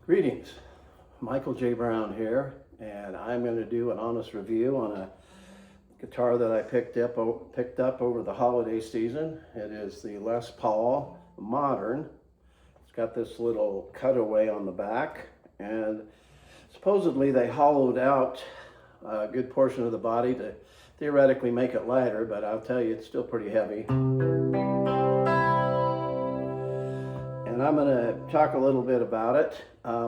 Greetings, Michael J. Brown here, and I'm going to do an honest review on a guitar that I picked up over the holiday season. It is the Les Paul Modern. It's got this little cutaway on the back, and supposedly they hollowed out a good portion of the body to theoretically make it lighter, but I'll tell you it's still pretty heavy. And I'm going to talk a little bit about it. I've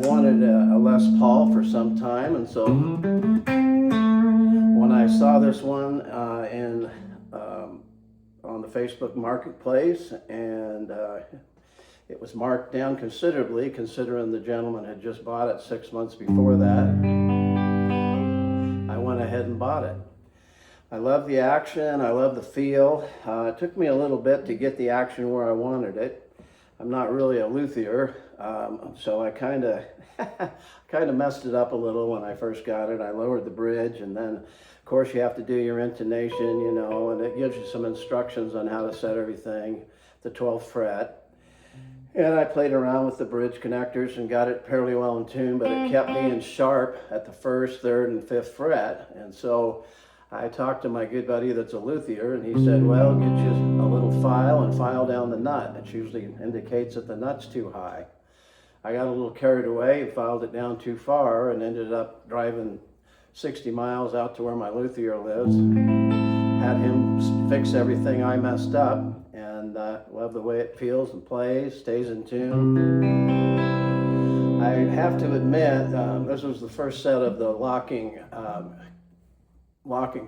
wanted a Les Paul for some time, and so when I saw this one on the Facebook Marketplace, and it was marked down considerably, considering the gentleman had just bought it 6 months before that, I went ahead and bought it. I love the action, I love the feel. It took me a little bit to get the action where I wanted it. I'm not really a luthier, so I kind of messed it up a little when I first got it. I lowered the bridge, and then of course you have to do your intonation, you know, and it gives you some instructions on how to set everything, the 12th fret. And I played around with the bridge connectors and got it fairly well in tune, but it kept being sharp at the 1st, 3rd, and 5th fret. And so I talked to my good buddy that's a luthier, and he said, well, get you a little file and file down the nut. It usually indicates that the nut's too high. I got a little carried away and filed it down too far and ended up driving 60 miles out to where my luthier lives. Had him fix everything I messed up, and love the way it feels and plays, stays in tune. I have to admit, this was the first set of the locking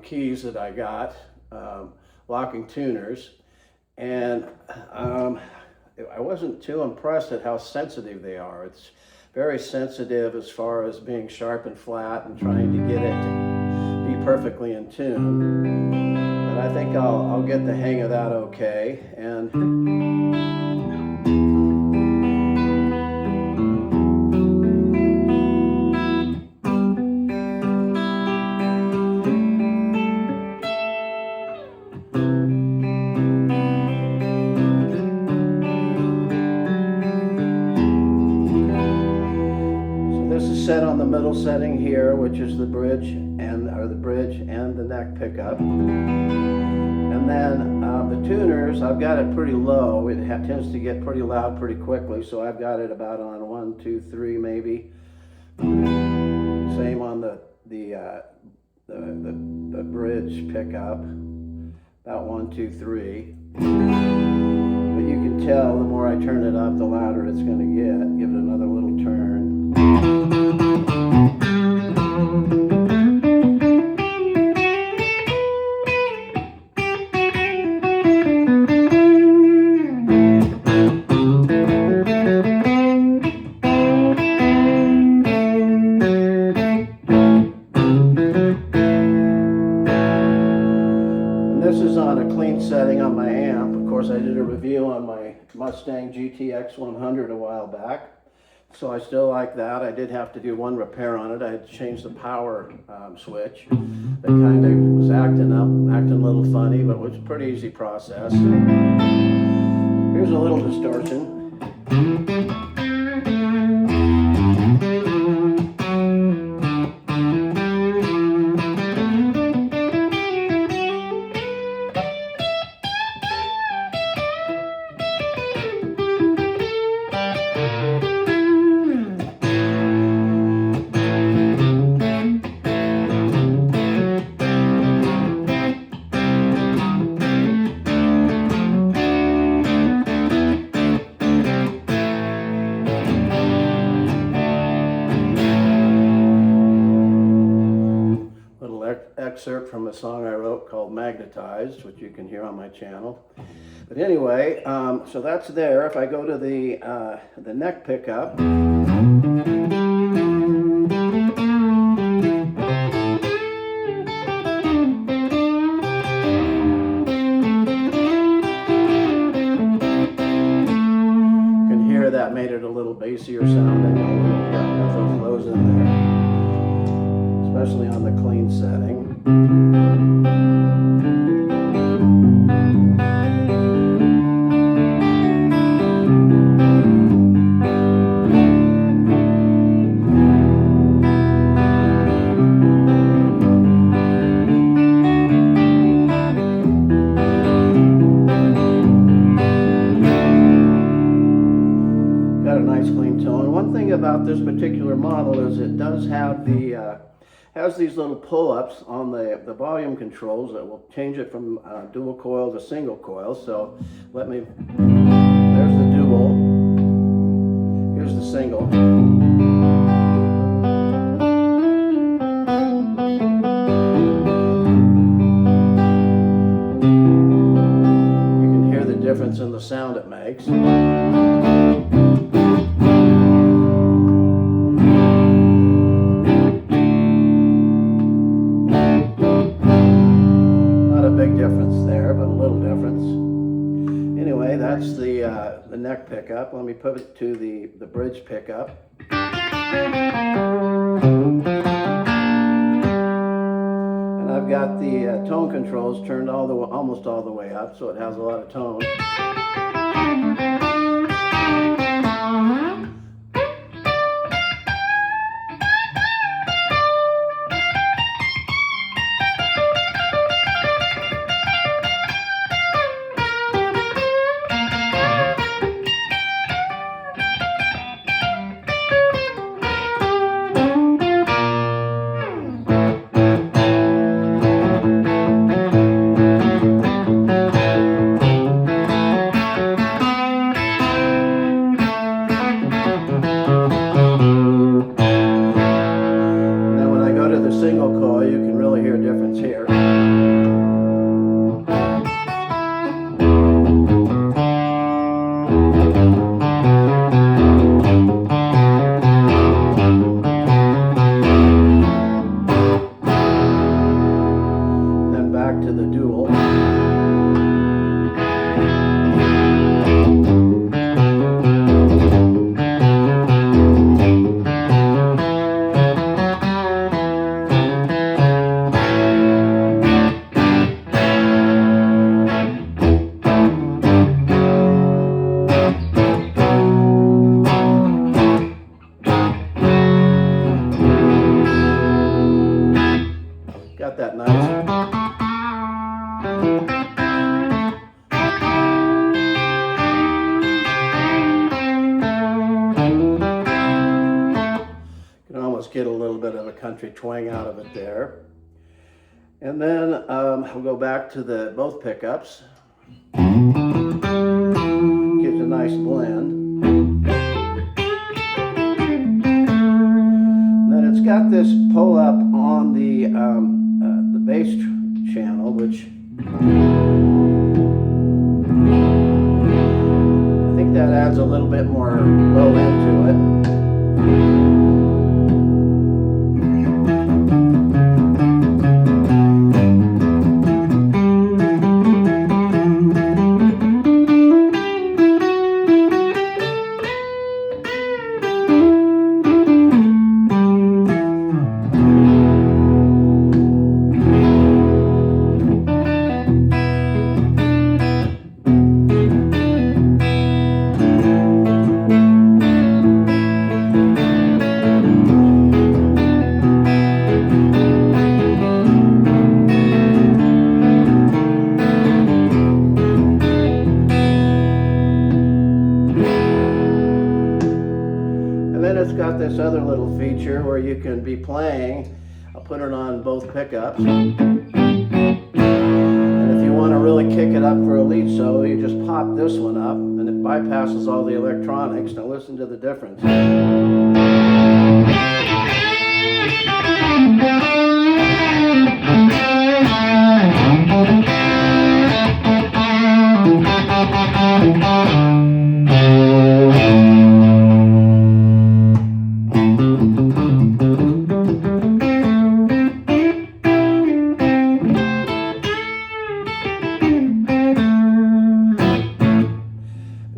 keys that I got, locking tuners, and I wasn't too impressed at how sensitive they are. It's very sensitive as far as being sharp and flat and trying to get it to be perfectly in tune. But I think I'll get the hang of that okay. And set on the middle setting here, which is the bridge and the neck pickup. And then the tuners, I've got it pretty low. It tends to get pretty loud pretty quickly, so I've got it about on 1, 2, 3 maybe. Same on the bridge pickup, about 1, 2, 3. But you can tell the more I turn it up, the louder it's going to get. Give it another little turn. This is on a clean setting on my amp. Of course, I did a review on my Mustang GTX 100 a while back, so I still like that. I did have to do one repair on it. I had to change the power switch. That kind of was acting a little funny, but it was a pretty easy process. Here's a little distortion. Excerpt from a song I wrote called Magnetized, which you can hear on my channel. But anyway, so that's there. If I go to the neck pickup, you can hear that made it a little bassier sounding. Got those lows in there, especially on the clean setting. particular model is it does have the has these little pull-ups on the volume controls that will change it from dual coil to single coil. So there's the dual, here's the single. You can hear the difference in the sound it makes. That's the neck pickup. Let me put it to the bridge pickup. And I've got the tone controls turned almost all the way up, so it has a lot of tone. Got that nice. You can almost get a little bit of a country twang out of it there. And then we'll go back to both pickups. Gives a nice blend. And then it's got this pull up on the bass channel, which I think that adds a little bit more low end to it. It's got this other little feature where you can be playing. I'll put it on both pickups. And if you want to really kick it up for a lead solo, you just pop this one up and it bypasses all the electronics. Now listen to the difference.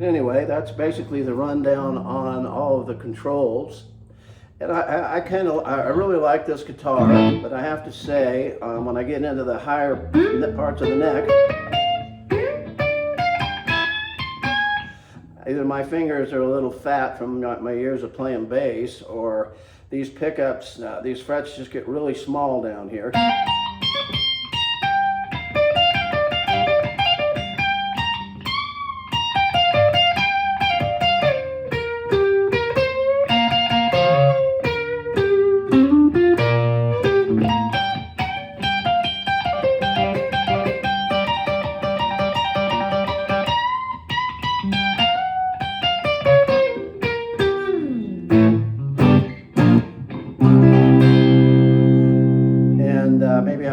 Anyway, that's basically the rundown on all of the controls. And I really like this guitar, but I have to say, when I get into the higher parts of the neck, either my fingers are a little fat from my years of playing bass, or these pickups, these frets just get really small down here.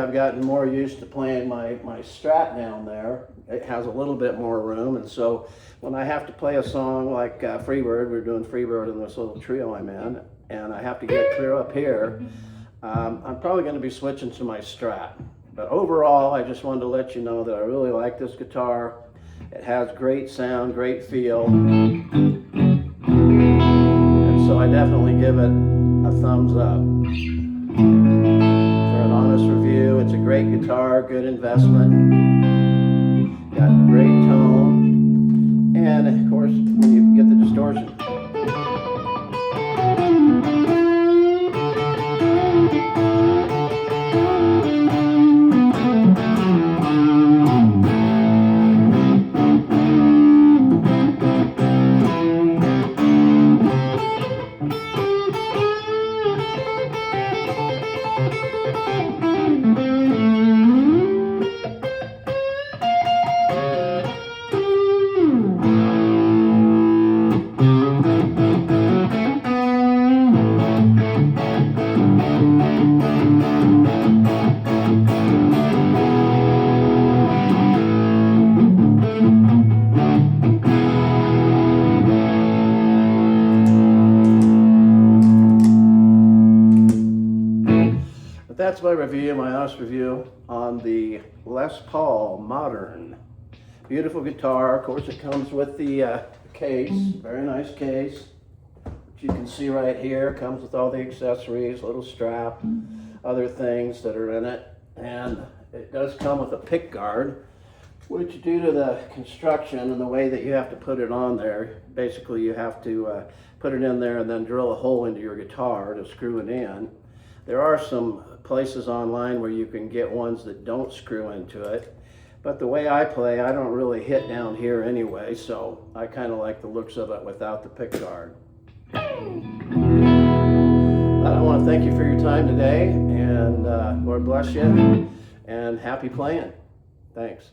I've gotten more used to playing my Strat down there. It has a little bit more room, and so when I have to play a song like Freebird, we're doing Freebird in this little trio I'm in, and I have to get clear up here, I'm probably going to be switching to my Strat. But overall, I just wanted to let you know that I really like this guitar. It has great sound, great feel, and so I definitely give it a thumbs up. For an honest review, it's a great guitar, good investment, got great tone, and of course, when you get the distortion. But that's my review, my honest review on the Les Paul Modern. Beautiful guitar. Of course, it comes with the case, very nice case. Which you can see right here, comes with all the accessories, little strap, other things that are in it. And it does come with a pick guard, which due to the construction and the way that you have to put it on there, basically you have to put it in there and then drill a hole into your guitar to screw it in. There are some places online where you can get ones that don't screw into it, but the way I play, I don't really hit down here anyway, so I kind of like the looks of it without the pick guard. But I want to thank you for your time today, and Lord bless you, and happy playing. Thanks.